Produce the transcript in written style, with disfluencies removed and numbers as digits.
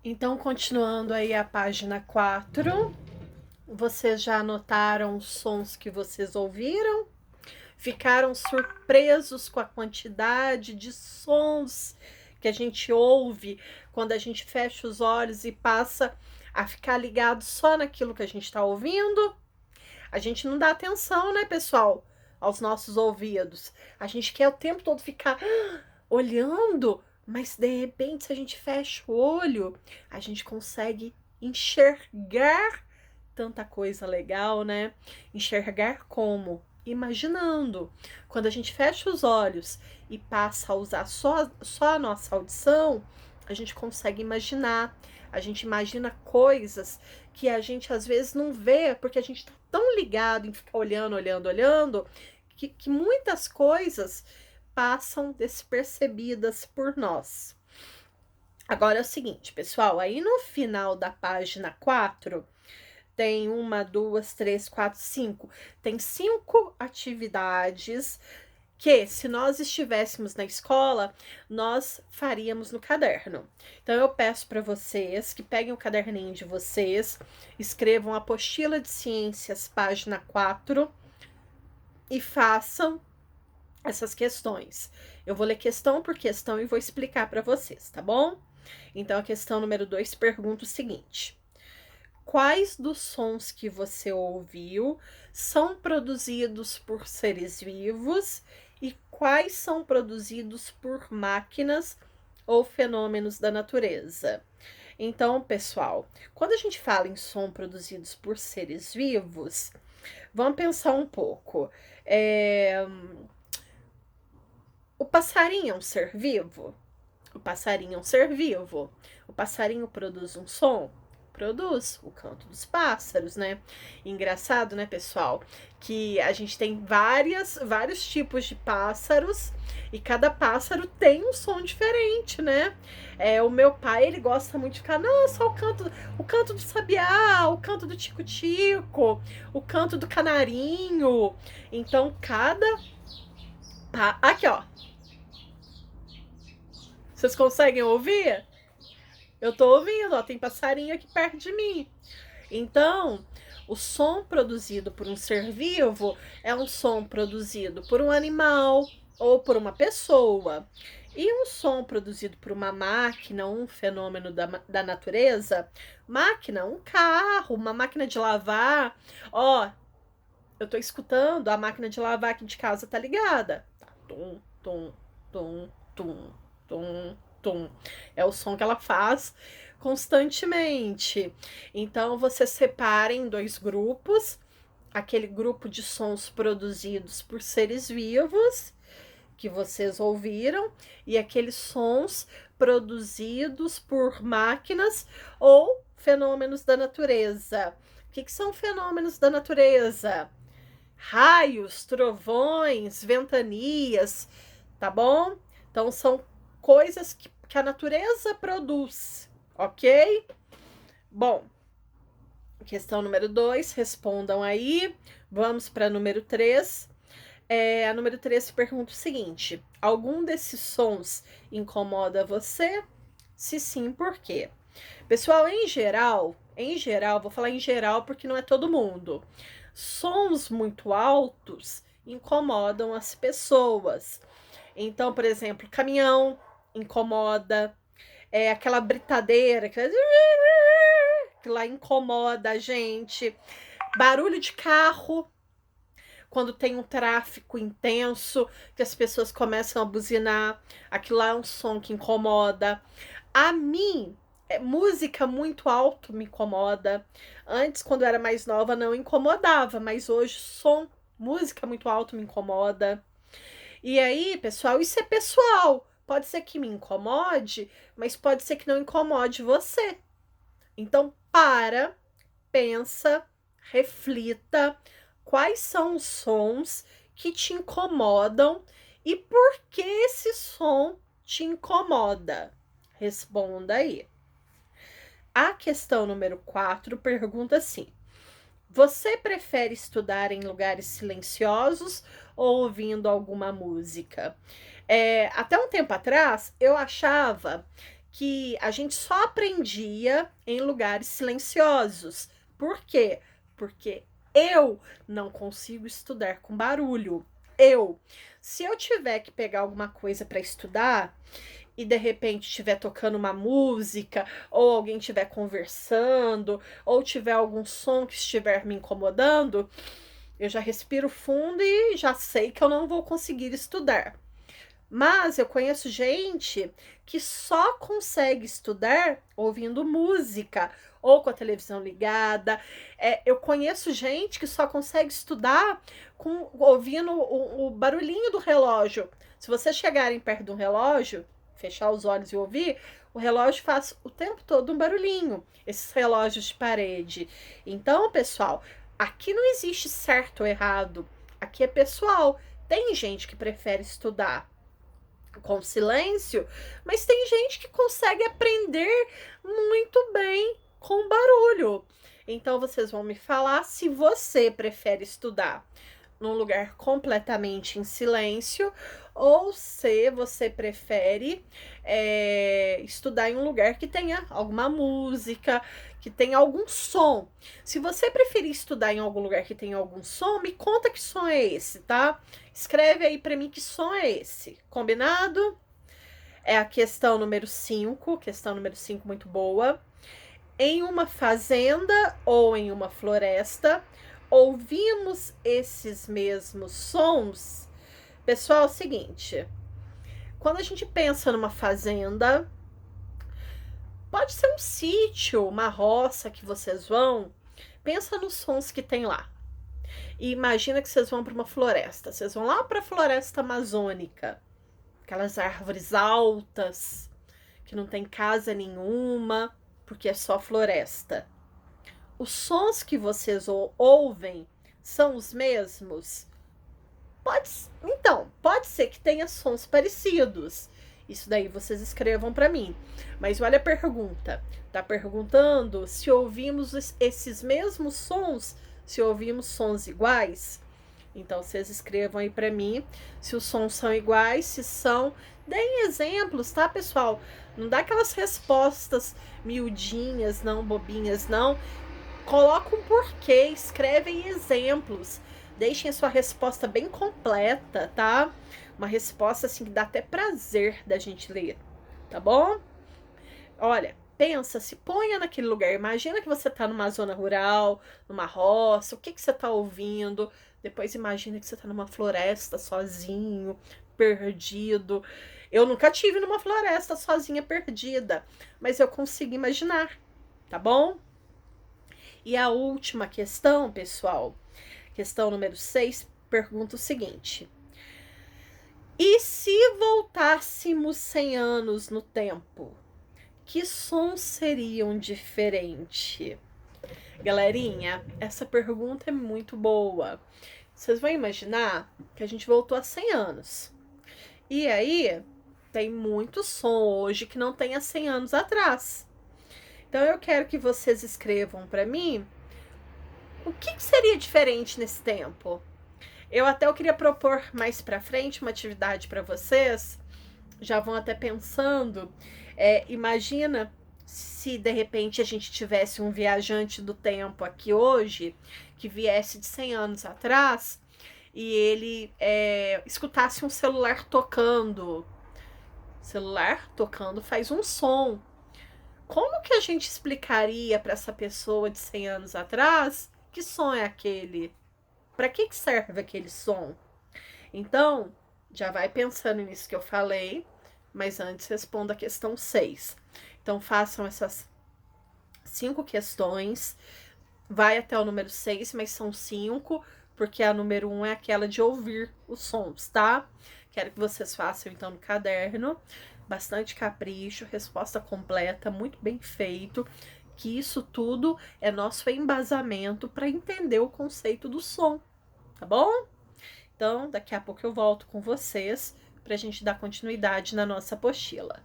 Então, continuando aí a página 4, vocês já anotaram os sons que vocês ouviram? Ficaram surpresos com a quantidade de sons que a gente ouve quando a gente fecha os olhos e passa a ficar ligado só naquilo que a gente está ouvindo? A gente não dá atenção, né, pessoal, aos nossos ouvidos. A gente quer o tempo todo ficar olhando, mas de repente, se a gente fecha o olho, a gente consegue enxergar tanta coisa legal, né? Enxergar como? Imaginando. Quando a gente fecha os olhos e passa a usar só a nossa audição, a gente consegue imaginar. A gente imagina coisas que a gente às vezes não vê, porque a gente tá tão ligado em ficar olhando, olhando, olhando, que muitas coisas passam despercebidas por nós. Agora é o seguinte, pessoal, aí no final da página 4 tem uma, duas, três, quatro, cinco. Tem 5 atividades que, se nós estivéssemos na escola, nós faríamos no caderno. Então, eu peço para vocês que peguem o caderninho de vocês, escrevam apostila de ciências, página 4, e façam essas questões. Eu vou ler questão por questão e vou explicar para vocês, tá bom? Então, a questão número 2 pergunta o seguinte: quais dos sons que você ouviu são produzidos por seres vivos e quais são produzidos por máquinas ou fenômenos da natureza? Então, pessoal, quando a gente fala em som produzidos por seres vivos, vamos pensar um pouco. O passarinho é um ser vivo? O passarinho é um ser vivo. O passarinho produz um som? Produz o canto dos pássaros, né? Engraçado, né, pessoal? Que a gente tem vários tipos de pássaros e cada pássaro tem um som diferente, né? O meu pai, ele gosta muito de ficar, nossa, o canto do sabiá, o canto do tico-tico, o canto do canarinho. Então, aqui, ó. Vocês conseguem ouvir? Eu tô ouvindo, ó, tem passarinho aqui perto de mim. Então, o som produzido por um ser vivo é um som produzido por um animal ou por uma pessoa. E um som produzido por uma máquina, um fenômeno da natureza, máquina, um carro, uma máquina de lavar. Ó, eu tô escutando, a máquina de lavar aqui de casa tá ligada. Tá, tum, tum, tum, tum, tum, tum. É o som que ela faz constantemente. Então, você separa em 2 grupos, aquele grupo de sons produzidos por seres vivos, que vocês ouviram, e aqueles sons produzidos por máquinas ou fenômenos da natureza. O que são fenômenos da natureza? Raios, trovões, ventanias, tá bom? Então são coisas que a natureza produz, ok? Bom, questão número 2, respondam aí. Vamos para número 3. A número 3 pergunta o seguinte: algum desses sons incomoda você? Se sim, por quê? Pessoal, em geral, vou falar em geral porque não é todo mundo. Sons muito altos incomodam as pessoas. Então, por exemplo, caminhão incomoda, aquela britadeira que lá incomoda a gente, barulho de carro, quando tem um tráfico intenso, que as pessoas começam a buzinar, aquilo lá é um som que incomoda. A mim, música muito alto me incomoda. Antes, quando eu era mais nova, não incomodava, mas hoje música muito alto me incomoda. E aí, pessoal, isso é pessoal. Pode ser que me incomode, mas pode ser que não incomode você. Então, pensa, reflita quais são os sons que te incomodam e por que esse som te incomoda. Responda aí. A questão número 4 pergunta assim: você prefere estudar em lugares silenciosos ou ouvindo alguma música? Até um tempo atrás, eu achava que a gente só aprendia em lugares silenciosos. Por quê? Porque eu não consigo estudar com barulho. Se eu tiver que pegar alguma coisa para estudar e de repente estiver tocando uma música, ou alguém estiver conversando, ou tiver algum som que estiver me incomodando, eu já respiro fundo e já sei que eu não vou conseguir estudar. Mas eu conheço gente que só consegue estudar ouvindo música ou com a televisão ligada. Eu conheço gente que só consegue estudar ouvindo o barulhinho do relógio. Se você chegarem perto do relógio, fechar os olhos e ouvir, o relógio faz o tempo todo um barulhinho. Esses relógios de parede. Então, pessoal, aqui não existe certo ou errado. Aqui é pessoal. Tem gente que prefere estudar com silêncio, mas tem gente que consegue aprender muito bem com barulho. Então vocês vão me falar se você prefere estudar num lugar completamente em silêncio ou se você prefere estudar em um lugar que tenha alguma música, que tenha algum som. Se você preferir estudar em algum lugar que tenha algum som, me conta que som é esse, tá? Escreve aí para mim que som é esse. Combinado? É a questão número 5, questão número 5 muito boa. Em uma fazenda ou em uma floresta, ouvimos esses mesmos sons. Pessoal, é o seguinte, quando a gente pensa numa fazenda, pode ser um sítio, uma roça que vocês vão, pensa nos sons que tem lá. E imagina que vocês vão para uma floresta, vocês vão lá para a floresta amazônica, aquelas árvores altas, que não tem casa nenhuma, porque é só floresta. Os sons que vocês ouvem são os mesmos? Pode ser que tenha sons parecidos. Isso daí vocês escrevam para mim. Mas olha a pergunta. Tá perguntando se ouvimos esses mesmos sons, se ouvimos sons iguais. Então vocês escrevam aí para mim se os sons são iguais, se são. Deem exemplos, tá, pessoal? Não dá aquelas respostas miudinhas, não, bobinhas, não. Coloca um porquê, escrevem exemplos. Deixem a sua resposta bem completa, tá? Uma resposta assim que dá até prazer da gente ler, tá bom? Olha, pensa, se ponha naquele lugar. Imagina que você tá numa zona rural, numa roça, o que você tá ouvindo? Depois imagina que você tá numa floresta sozinho, perdido. Eu nunca tive numa floresta sozinha, perdida, mas eu consigo imaginar, tá bom? E a última questão, pessoal, questão número 6, pergunta o seguinte: e se voltássemos 100 anos no tempo, que sons seriam diferentes? Galerinha, essa pergunta é muito boa. Vocês vão imaginar que a gente voltou a 100 anos. E aí, tem muito som hoje que não tem há 100 anos atrás. Então, eu quero que vocês escrevam para mim o que seria diferente nesse tempo. Eu queria propor mais para frente uma atividade para vocês. Já vão até pensando. Imagina se de repente a gente tivesse um viajante do tempo aqui hoje, que viesse de 100 anos atrás, e ele escutasse um celular tocando. O celular tocando faz um som. Como que a gente explicaria para essa pessoa de 100 anos atrás que som é aquele? Para que serve aquele som? Então, já vai pensando nisso que eu falei, mas antes responda a questão 6. Então, façam essas 5 questões, vai até o número 6, mas são 5, porque a número 1 é aquela de ouvir os sons, tá? Quero que vocês façam, então, no caderno, bastante capricho, resposta completa, muito bem feito, que isso tudo é nosso embasamento para entender o conceito do som, tá bom? Então, daqui a pouco eu volto com vocês para a gente dar continuidade na nossa apostila.